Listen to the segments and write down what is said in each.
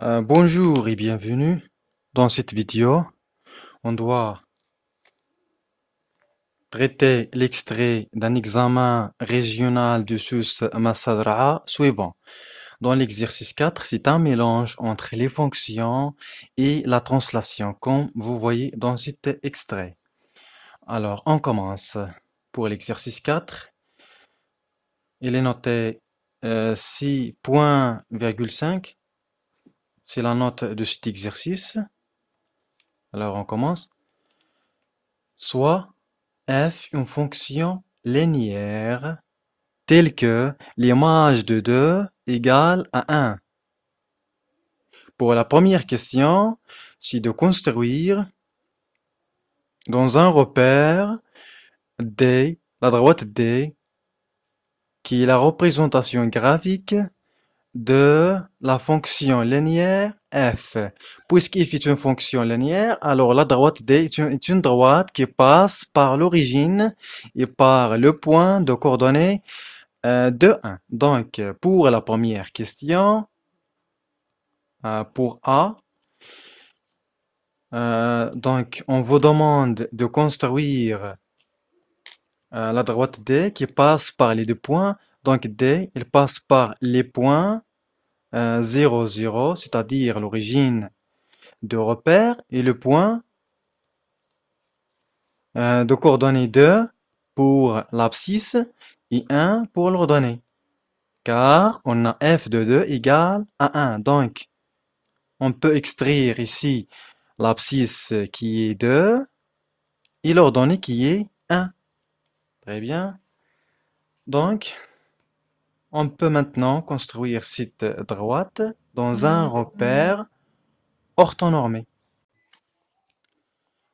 Bonjour et bienvenue. Dans cette vidéo, on doit traiter l'extrait d'un examen régional de Sousse Massadra'a suivant. Dans l'exercice 4, c'est un mélange entre les fonctions et la translation, comme vous voyez dans cet extrait. Alors, on commence. Pour l'exercice 4, il est noté 6,5. C'est la note de cet exercice. Alors, on commence. Soit f une fonction linéaire telle que l'image de 2 égale à 1. Pour la première question, c'est de construire dans un repère D, la droite D, qui est la représentation graphique de la fonction linéaire f. Puisque f est une fonction linéaire, alors la droite D est une droite qui passe par l'origine et par le point de coordonnées de 1. Donc, pour la première question, pour A, donc on vous demande de construire la droite D qui passe par les deux points. Donc D, il passe par les points 0, 0, c'est-à-dire l'origine de repère, et le point de coordonnées 2 pour l'abscisse et 1 pour l'ordonnée. Car on a f de 2 égale à 1. Donc, on peut extraire ici l'abscisse qui est 2 et l'ordonnée qui est 1. Très bien. Donc, on peut maintenant construire cette droite dans un repère orthonormé.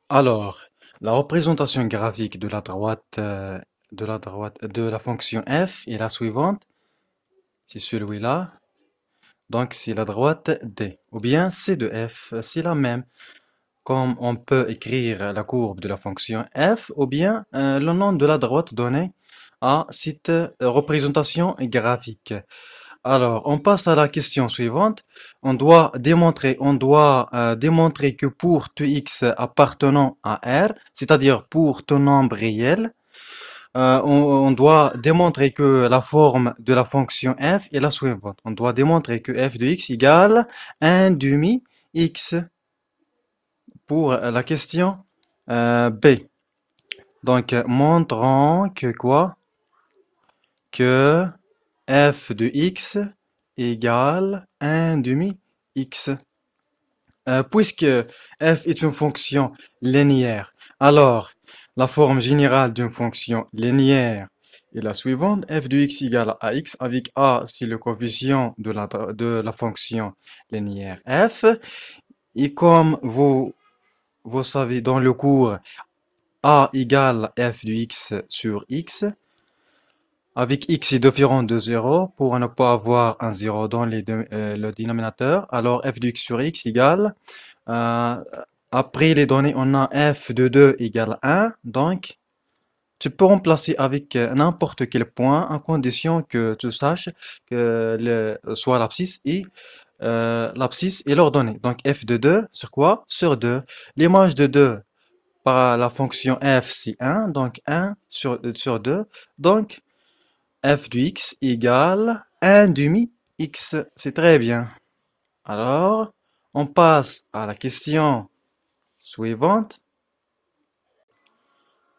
Alors, la représentation graphique de la droite de la fonction f est la suivante. C'est celui-là. Donc, c'est la droite D. Ou bien C de f, c'est la même. Comme on peut écrire la courbe de la fonction f, ou bien le nom de la droite donné à cette représentation graphique. Alors, on passe à la question suivante. On doit démontrer que pour tout x appartenant à R, c'est-à-dire pour tout nombre réel, on doit démontrer que la forme de la fonction f est la suivante. On doit démontrer que f de x égale 1 demi x pour la question B. Donc, montrons que quoi? Que f de x égale 1 demi x. Puisque f est une fonction linéaire, alors la forme générale d'une fonction linéaire est la suivante. F de x égale à x, avec a c'est le coefficient de la fonction linéaire f. Et comme vous savez dans le cours, a égale f de x sur x, avec x est différent de 0 pour ne pas avoir un 0 dans le dénominateur. Alors f de x sur x égale, après les données, on a f de 2 égale 1. Donc, tu peux remplacer avec n'importe quel point, à condition que tu saches que soit l'abscisse et l'ordonnée. Donc f de 2 sur quoi? Sur 2. L'image de 2 par la fonction f, c'est 1. Donc 1 sur 2. Donc, f de x égale 1 demi x. C'est très bien. Alors, on passe à la question suivante.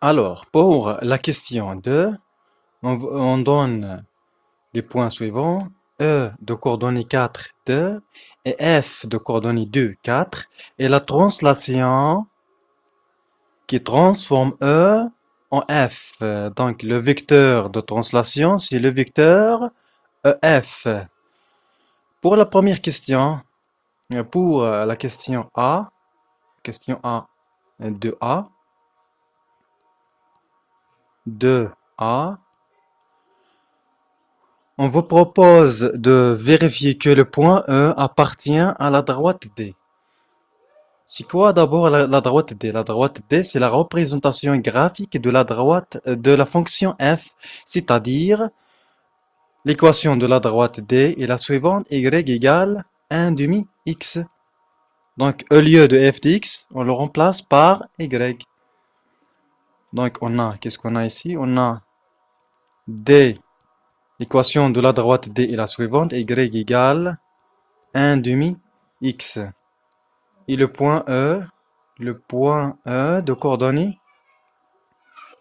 Alors, pour la question 2, on donne les points suivants. E de coordonnées 4, 2, et F de coordonnées 2, 4. Et la translation qui transforme E en F. Donc, le vecteur de translation, c'est le vecteur EF. Pour la première question, pour la question A de A, on vous propose de vérifier que le point E appartient à la droite D. C'est quoi d'abord la droite D? La droite D, c'est la représentation graphique de la droite de la fonction f, c'est-à-dire l'équation de la droite D est la suivante, y égale 1 demi x. Donc, au lieu de f de x, on le remplace par y. Donc, on a, qu'est-ce qu'on a ici? On a d, l'équation de la droite d est la suivante, y égale 1 demi x. Et le point E de coordonnées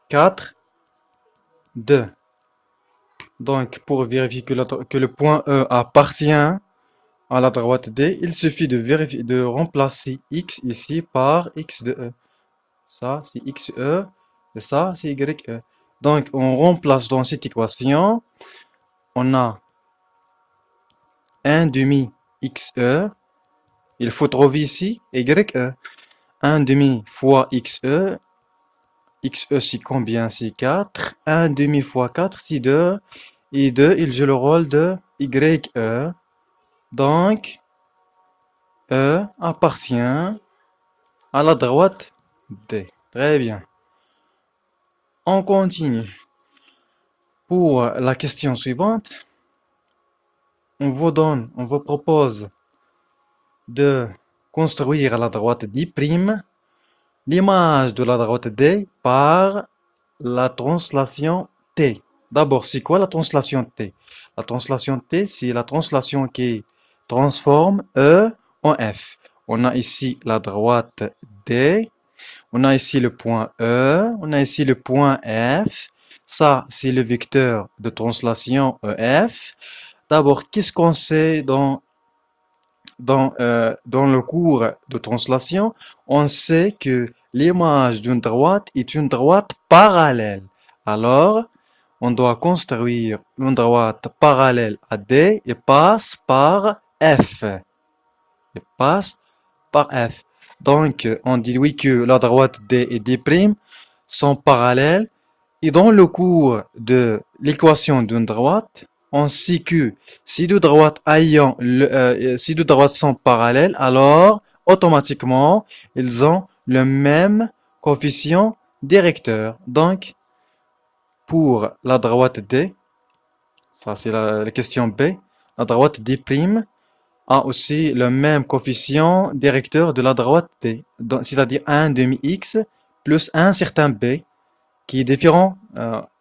4, 2. Donc, pour vérifier que le point E appartient à la droite D, il suffit de remplacer x ici par x de E. Ça, c'est xe, et ça, c'est ye. Donc, on remplace dans cette équation, on a 1 demi xe, il faut trouver ici ye. 1 demi fois xe, xe c'est combien? C'est 4. 1 demi fois 4, c'est 2. Et 2, il joue le rôle de ye. Donc, E appartient à la droite D. Très bien. On continue. Pour la question suivante, on vous propose de construire à la droite D' l'image de la droite D par la translation T. D'abord, c'est quoi la translation T? La translation T, c'est la translation qui transforme E en F. On a ici la droite D, on a ici le point E, on a ici le point F. Ça, c'est le vecteur de translation EF. D'abord, qu'est-ce qu'on sait dans le cours de translation? On sait que l'image d'une droite est une droite parallèle. Alors, on doit construire une droite parallèle à D et passe par F. Et passe par F. Donc, on dit oui que la droite D et D' sont parallèles. Et dans le cours de l'équation d'une droite, on sait que si deux droites sont parallèles, alors automatiquement, ils ont le même coefficient directeur. Donc, pour la droite D, ça c'est la question B, la droite D' a aussi le même coefficient directeur de la droite D, c'est-à-dire 1 demi x plus un certain B qui est différent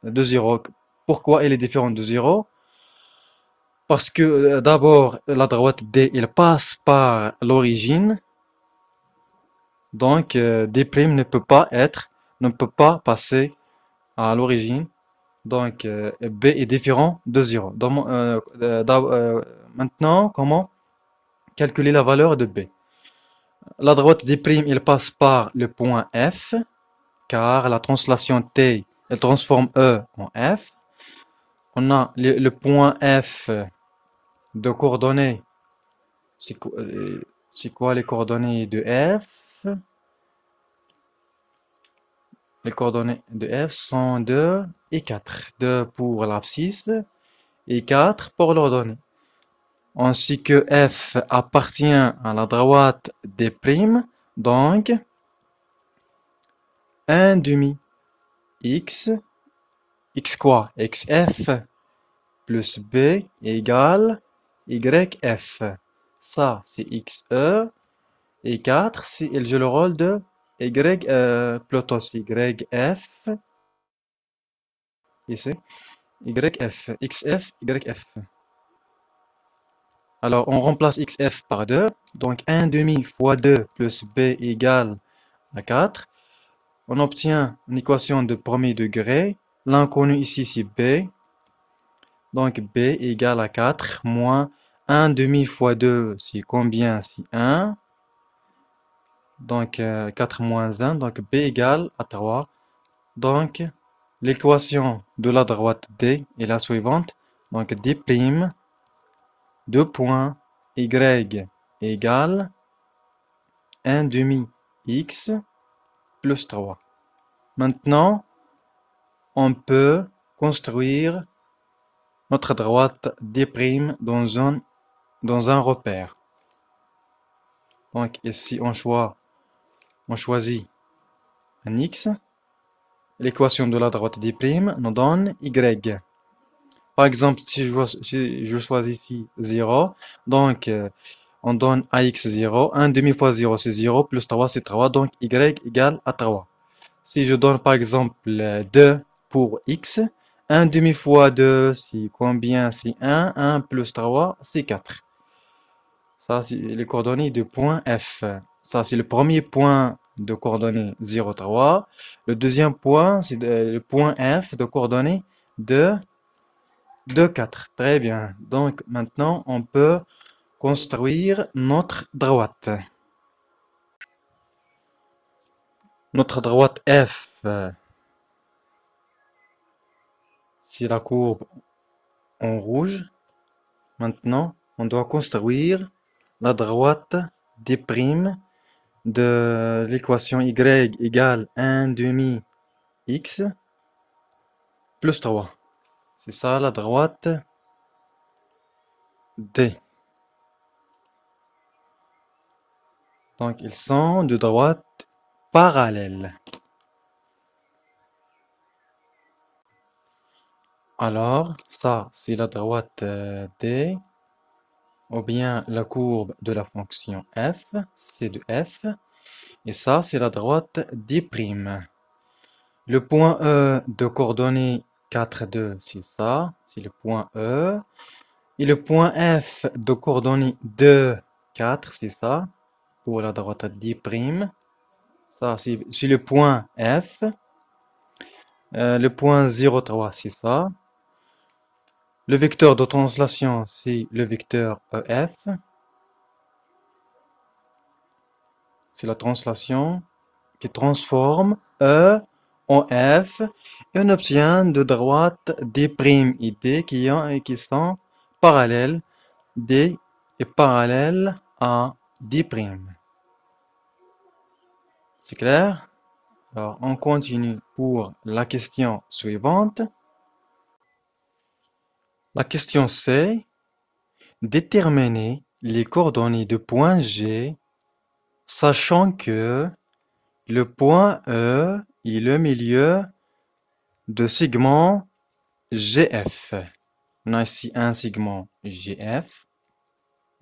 de 0. Pourquoi il est différent de 0? Parce que d'abord, la droite D, il passe par l'origine. Donc, D' ne peut pas passer à l'origine. Donc, B est différent de 0. Donc, maintenant, comment calculer la valeur de B? La droite D', il passe par le point F, car la translation T, elle transforme E en F. On a le point F de coordonnées. C'est quoi les coordonnées de F? Les coordonnées de F sont 2 et 4. 2 pour l'abscisse et 4 pour l'ordonnée. Ainsi que F appartient à la droite D', donc 1 demi x, x quoi? xf plus b égale yf. Ça, c'est xe. Et 4, il joue le rôle de y, plutôt c'est yf. Ici, yf, xf, yf. Alors, on remplace xf par 2. Donc, 1 demi fois 2 plus b égale à 4. On obtient une équation de premier degré. L'inconnu ici, c'est b. Donc, b égale à 4 moins 1 demi fois 2, c'est combien? C'est 1. Donc, 4 moins 1. Donc, b égale à 3. Donc, l'équation de la droite D est la suivante. Donc, D', 2 points, y égale 1 demi x plus 3. Maintenant, on peut construire notre droite D' dans un repère. Donc ici, on choisit un x. L'équation de la droite D' nous donne y. Par exemple, si je choisis ici 0, donc on donne ax 0. 1 demi fois 0, c'est 0, plus 3, c'est 3. Donc, y égale à 3. Si je donne par exemple 2 pour x, 1 demi fois 2, c'est combien? C'est 1. 1 plus 3, c'est 4. Ça, c'est les coordonnées de point F. Ça, c'est le premier point de coordonnées 0, 3. Le deuxième point, c'est le point F de coordonnées de 2, 4. Très bien. Donc, maintenant, on peut construire notre droite. Notre droite F, c'est la courbe en rouge. Maintenant, on doit construire la droite D' de l'équation y égale 1 demi x plus 3. C'est ça la droite D. Donc, ils sont de droite parallèle. Alors, ça, c'est la droite D, ou bien la courbe de la fonction f, c'est de f. Et ça, c'est la droite D'. Le point E de coordonnées 4, 2, c'est ça, c'est le point E. Et le point F de coordonnées 2, 4, c'est ça, pour la droite D'. Ça, c'est le point F. Le point 0, 3, c'est ça. Le vecteur de translation, c'est le vecteur EF. C'est la translation qui transforme E en F. Et on obtient de droite D' et D qui sont parallèles. D est parallèle à D'. C'est clair? Alors, on continue pour la question suivante. La question C. Déterminer les coordonnées de point G, sachant que le point E est le milieu de segment GF. On a ici un segment GF.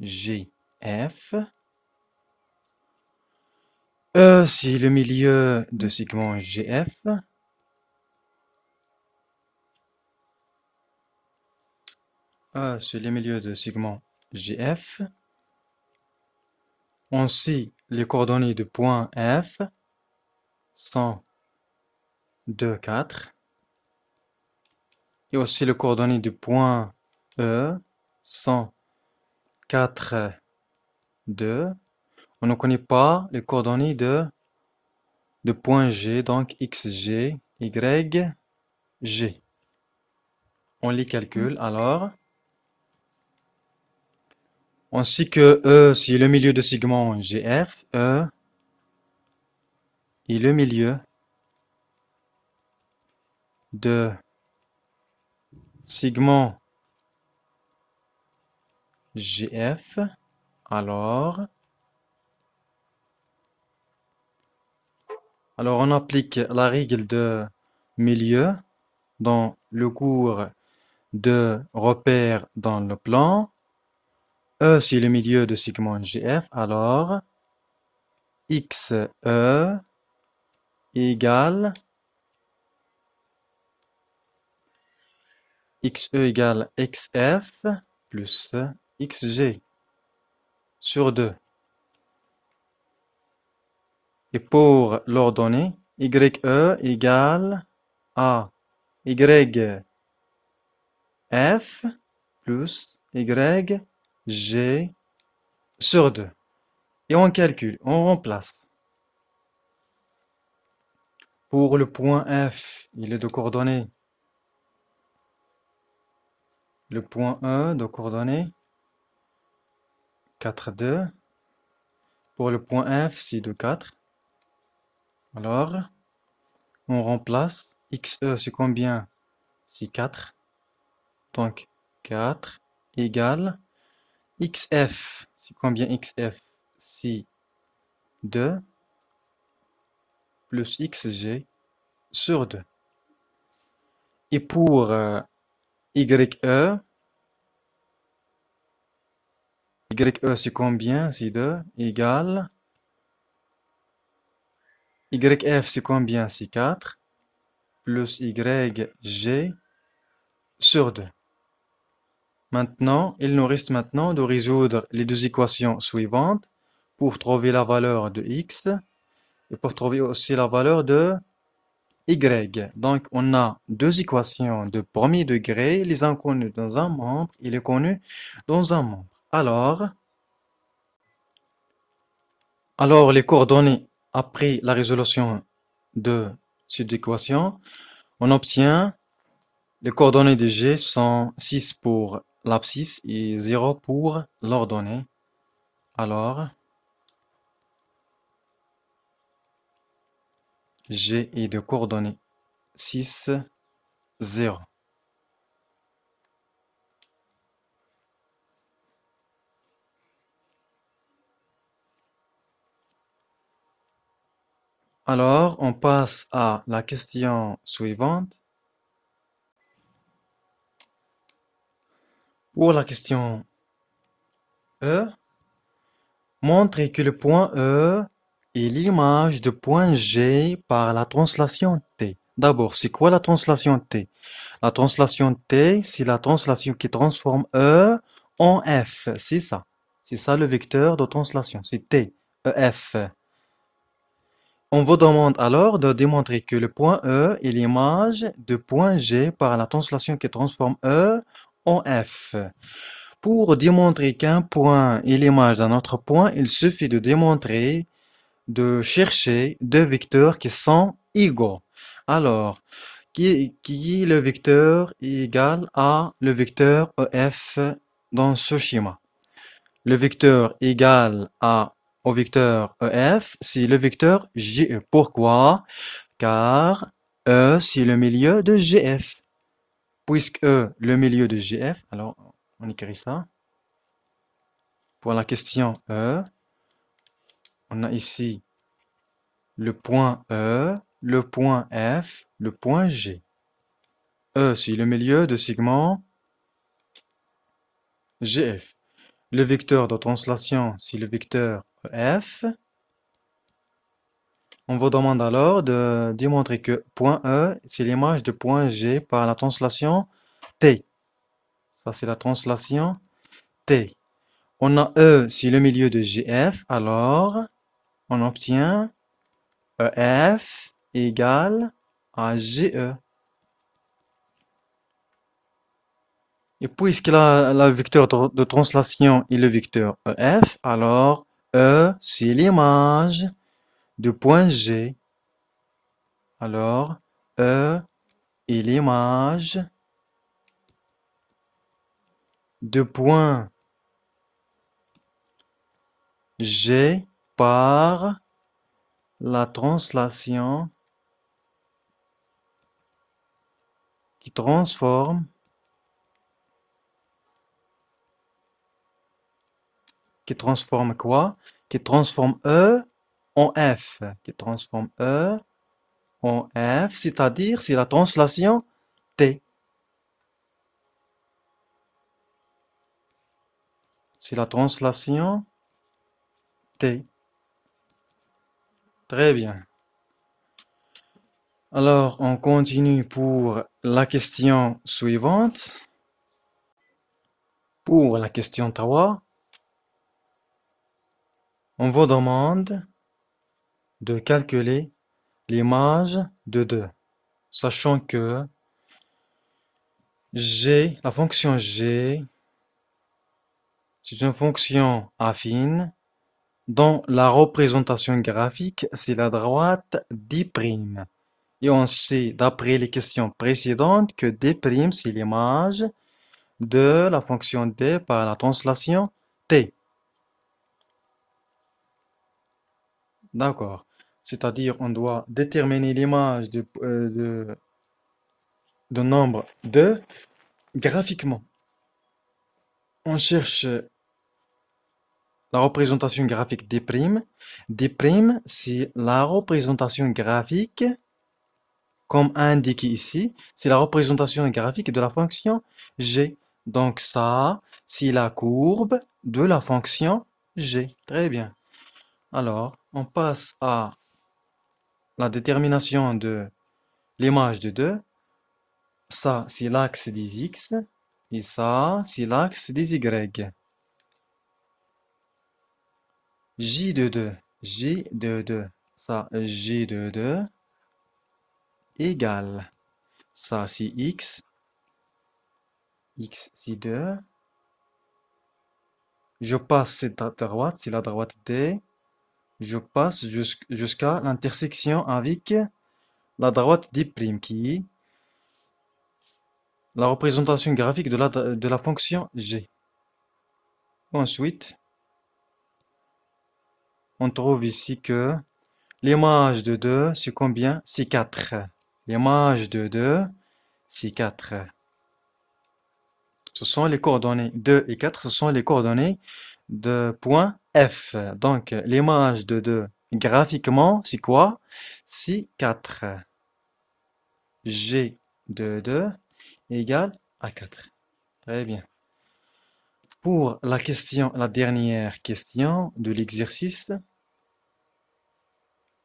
GF. E, c'est le milieu de segment GF. E, c'est le milieu de segment GF. On sait les coordonnées de point F sont 2, 4. Et aussi les coordonnées du point E sont 4, 2. On ne connaît pas les coordonnées de point G, donc XG, Y, G. On les calcule alors. On sait que E, c'est le milieu de segment GF. E est le milieu de segment GF. Alors, on applique la règle de milieu dans le cours de repères dans le plan. E, c'est le milieu de segment GF. Alors, XE égale XF plus XG sur 2. Et pour l'ordonnée, YE égale à YF plus YG sur 2. Et on calcule, on remplace. Pour le point F, il est de coordonnées. Le point E de coordonnées 4, 2. Pour le point F, c'est de 4. Alors, on remplace. XE, c'est combien? C'est 4. Donc, 4 égale XF. C'est combien XF? C'est 2 plus XG sur 2. Et pour YE, YE c'est combien? C'est 2 égale YF c'est combien? C'est 4 plus YG sur 2. Maintenant, il nous reste maintenant de résoudre les deux équations suivantes pour trouver la valeur de x et pour trouver aussi la valeur de y. Donc, on a deux équations de premier degré, les inconnues dans un membre et les connues dans un membre. Alors les coordonnées après la résolution de cette équation, on obtient les coordonnées de G sont 6 pour l'abscisse et 0 pour l'ordonnée. Alors, G est de coordonnées 6, 0. Alors, on passe à la question suivante. Pour la question E, montrez que le point E est l'image de point G par la translation T. D'abord, c'est quoi la translation T? La translation T, c'est la translation qui transforme E en F. C'est ça. C'est ça le vecteur de translation. C'est T, EF. On vous demande alors de démontrer que le point E est l'image de point G par la translation qui transforme E en F. Pour démontrer qu'un point est l'image d'un autre point, il suffit de chercher deux vecteurs qui sont égaux. Alors, qui est le vecteur égal à le vecteur EF dans ce schéma? Le vecteur égal au vecteur EF, c'est le vecteur GE. Pourquoi? Car E, c'est le milieu de GF. Puisque E, le milieu de GF, alors on écrit ça. Pour la question E, on a ici le point E, le point F, le point G. E, c'est le milieu de segment GF. Le vecteur de translation, c'est le vecteur EF. On vous demande alors de démontrer que point E, c'est l'image de point G par la translation T. Ça, c'est la translation T. On a E, c'est le milieu de GF, alors on obtient EF égale à GE. Et puisque la vecteur de translation est le vecteur EF, alors E, c'est l'image de point G. Alors, E est l'image de point G par la translation qui transforme quoi? Qui transforme E en F. Qui transforme E en F, c'est-à-dire c'est la translation T. C'est la translation T. Très bien. Alors, on continue pour la question suivante. Pour la question 3, on vous demande de calculer l'image de 2, sachant que G, la fonction G, c'est une fonction affine dont la représentation graphique, c'est la droite d'I'. Et on sait, d'après les questions précédentes, que D', c'est l'image de la fonction D par la translation T. D'accord. C'est-à-dire, on doit déterminer l'image de nombre 2 graphiquement. On cherche la représentation graphique D'. D', c'est la représentation graphique, comme indiqué ici, c'est la représentation graphique de la fonction G. Donc ça, c'est la courbe de la fonction g. Très bien. Alors, on passe à la détermination de l'image de 2. Ça, c'est l'axe des x. Et ça, c'est l'axe des y. J de 2. J de 2. Ça, J de 2 égale. Ça, c'est x. X, c'est 2. Je passe cette droite, c'est la droite D. Je passe jusqu'à l'intersection avec la droite D' qui est la représentation graphique de la fonction g. Ensuite, on trouve ici que l'image de 2, c'est combien? C'est 4. L'image de 2, c'est 4. Ce sont les coordonnées 2 et 4, ce sont les coordonnées de point F. Donc, l'image de 2, graphiquement, c'est quoi? C'est 4. G de 2 égale à 4. Très bien. Pour la dernière question de l'exercice,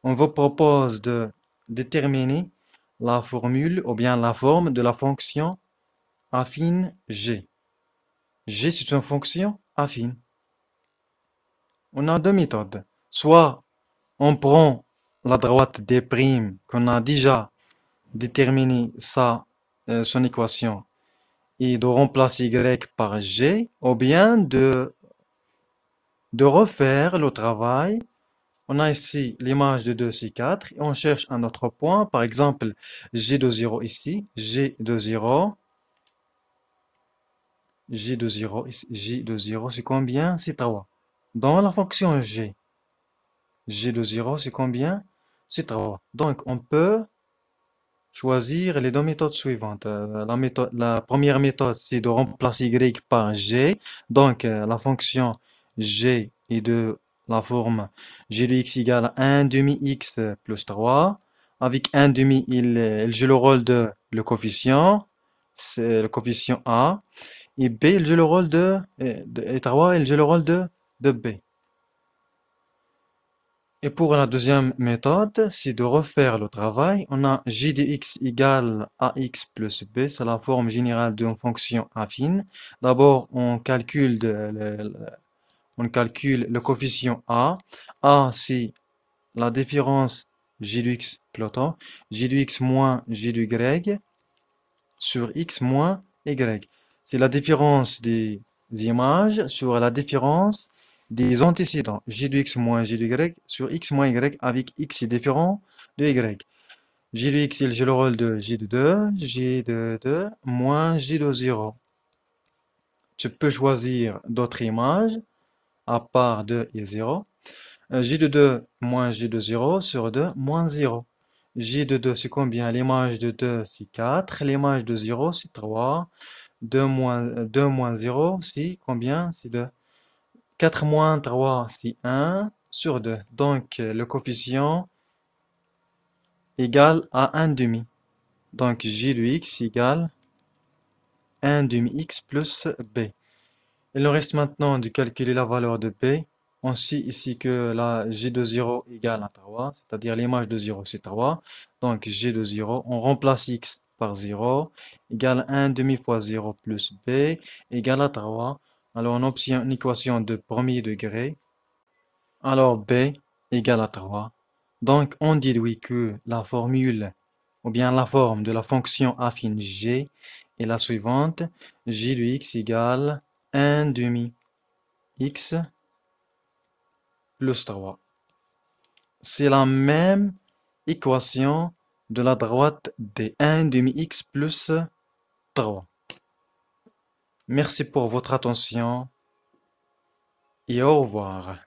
on vous propose de déterminer la formule ou bien la forme de la fonction affine g. G, c'est une fonction affine. On a deux méthodes. Soit on prend la droite des primes qu'on a déjà déterminé son équation et de remplacer y par g, ou bien de refaire le travail. On a ici l'image de 2, c'est 4, et on cherche un autre point, par exemple g de 0 ici, g de 0, g de 0, g de 0, c'est combien? C'est 3. Dans la fonction g, g de 0, c'est combien? C'est 3. Donc, on peut choisir les deux méthodes suivantes. La première méthode, c'est de remplacer y par g. Donc, la fonction g est de la forme g de x égale 1 demi x plus 3. Avec 1 demi, il joue le rôle de le coefficient. C'est le coefficient a. Et b, il joue le rôle et 3, il joue le rôle de b. Et pour la deuxième méthode, c'est de refaire le travail. On a j de x égale ax plus b. C'est la forme générale d'une fonction affine. D'abord, on calcule le coefficient a. A, c'est la différence j de x, plutôt, j de x moins j de y sur x moins y. C'est la différence des images sur la différence des antécédents. J de x moins j de y sur x moins y avec x est différent de y. J de x, il joue le rôle de j de 2, j de 2 moins j de 0. Tu peux choisir d'autres images à part 2 et 0. J de 2 moins j de 0 sur 2 moins 0. J de 2, c'est combien? L'image de 2, c'est 4. L'image de 0, c'est 3. 2 moins 0, c'est combien? C'est 2. 4 moins 3, c'est 1 sur 2. Donc, le coefficient égale à 1 demi. Donc, j de x égale 1 demi x plus b. Il nous reste maintenant de calculer la valeur de b. On sait ici que la j de 0 égale à 3, c'est-à-dire l'image de 0 c'est 3. Donc j de 0, on remplace x par 0, égale 1 demi fois 0 plus b, égale à 3. Alors on obtient une équation de premier degré. Alors b égale à 3. Donc on déduit que la formule, ou bien la forme de la fonction affine g est la suivante. J de x égale 1 demi x plus 3. C'est la même équation de la droite des 1 demi x plus 3. Merci pour votre attention et au revoir.